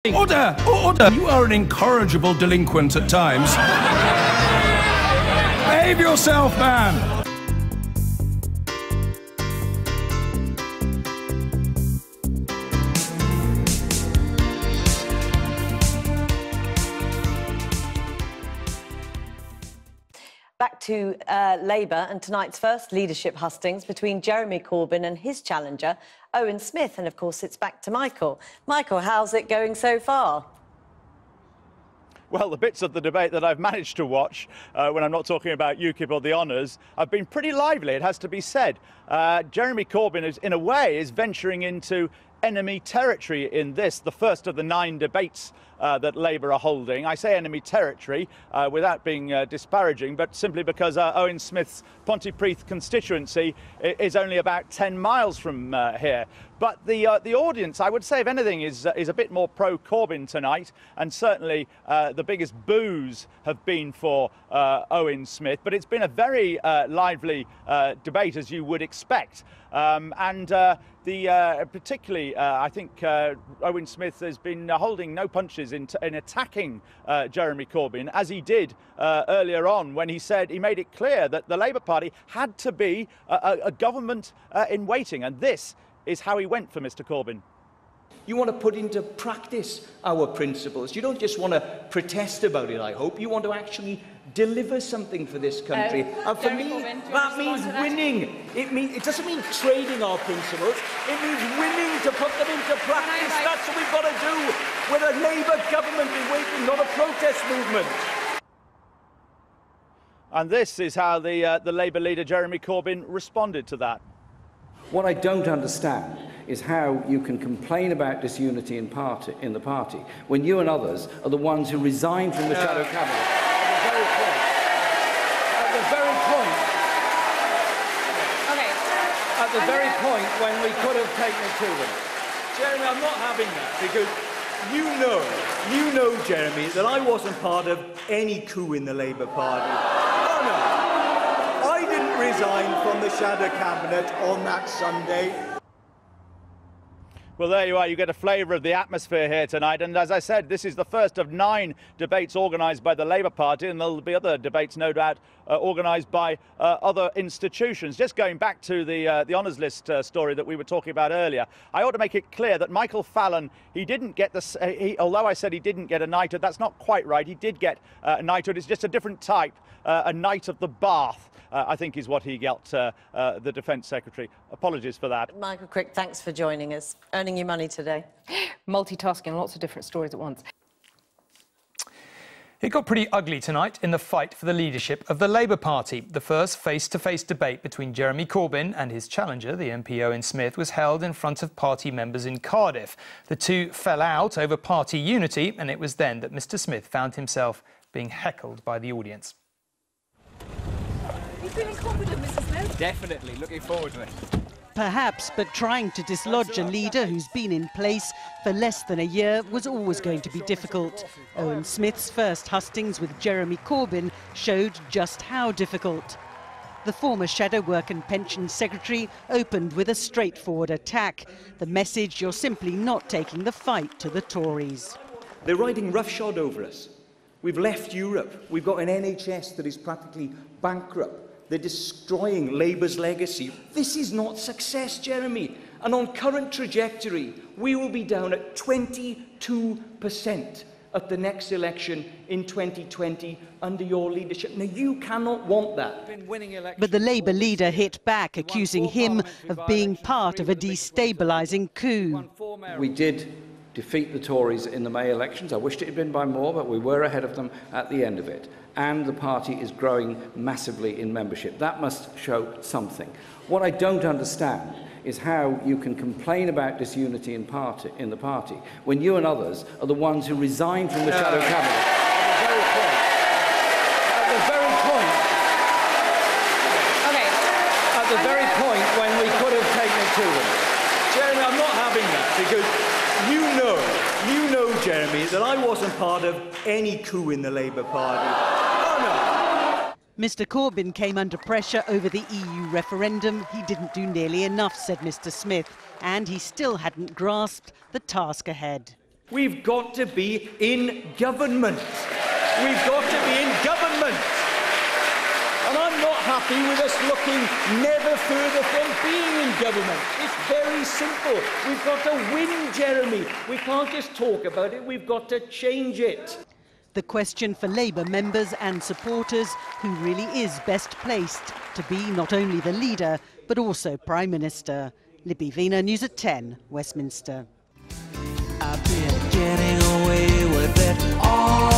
Order! Order! You are an incorrigible delinquent at times. Behave yourself, man! Back to Labour and tonight's first leadership hustings between Jeremy Corbyn and his challenger, Owen Smith. And, of course, it's back to Michael. Michael, how's it going so far? Well, the bits of the debate that I've managed to watch, when I'm not talking about UKIP or the honours, have been pretty lively, it has to be said. Jeremy Corbyn, is, in a way, is venturing into enemy territory in this, the first of the 9 debates that Labour are holding. I say enemy territory without being disparaging, but simply because Owen Smith's Pontypridd constituency is only about 10 miles from here. But the audience, I would say, if anything, is a bit more pro-Corbyn tonight, and certainly the biggest boos have been for Owen Smith. But it's been a very lively debate, as you would expect. Particularly, I think Owen Smith has been holding no punches in attacking Jeremy Corbyn, as he did earlier on when he made it clear that the Labour Party had to be a government in waiting, and this is how he went for Mr. Corbyn. You want to put into practice our principles. You don't just want to protest about it, I hope. You want to actually deliver something for this country. And for me, that means winning. It doesn't mean trading our principles. It means winning to put them into practice. That's what we've got to do with a Labour government in waiting, not a protest movement. And this is how the Labour leader, Jeremy Corbyn, responded to that. What I don't understand is how you can complain about disunity in the party when you and others are the ones who resigned from the shadow cabinet at the very point when we could have taken it to them. Jeremy, I'm not having that, because you know, Jeremy, that I wasn't part of any coup in the Labour Party. No. I didn't resign from the shadow cabinet on that Sunday. Well, there you are. You get a flavour of the atmosphere here tonight. And as I said, this is the first of 9 debates organised by the Labour Party, and there'll be other debates, no doubt, organised by other institutions. Just going back to the honours list story that we were talking about earlier, I ought to make it clear that Michael Fallon, he didn't get although I said he didn't get a knighthood, that's not quite right. He did get a knighthood. It's just a different type, a Knight of the Bath. I think is what he got, the Defence Secretary. Apologies for that. Michael Crick, thanks for joining us. Earning your money today. Multitasking, lots of different stories at once. It got pretty ugly tonight in the fight for the leadership of the Labour Party. The first face-to-face debate between Jeremy Corbyn and his challenger, the MP Owen Smith, was held in front of party members in Cardiff. The two fell out over party unity, and it was then that Mr Smith found himself being heckled by the audience. Are you feeling confident, Mrs Smith? Definitely, looking forward to it. Perhaps, but trying to dislodge a leader who's been in place for less than a year was always going to be difficult. Owen Smith's first hustings with Jeremy Corbyn showed just how difficult. The former Shadow Work and Pensions Secretary opened with a straightforward attack. The message: you're simply not taking the fight to the Tories. They're riding roughshod over us. We've left Europe. We've got an NHS that is practically bankrupt. They're destroying Labour's legacy. This is not success, Jeremy. And on current trajectory, we will be down at 22% at the next election in 2020 under your leadership. Now, you cannot want that. But the Labour leader hit back, accusing him of being part of a destabilising coup. We did defeat the Tories in the May elections. I wished it had been by more, but we were ahead of them at the end of it. And the party is growing massively in membership. That must show something. What I don't understand is how you can complain about disunity in the party when you and others are the ones who resigned from the shadow cabinet at the very point when we could have taken it to them. Jeremy, I'm not having that, because you know, Jeremy, that I wasn't part of any coup in the Labour Party. Mr Corbyn came under pressure over the EU referendum. He didn't do nearly enough, said Mr Smith, and he still hadn't grasped the task ahead. We've got to be in government. We've got to be in government. And I'm not happy with us looking never further from being in government. It's very simple. We've got to win, Jeremy. We can't just talk about it, we've got to change it. The question for Labour members and supporters, who really is best placed to be not only the leader, but also Prime Minister. Libby Wiener, News at 10, Westminster. I've been getting away with it all.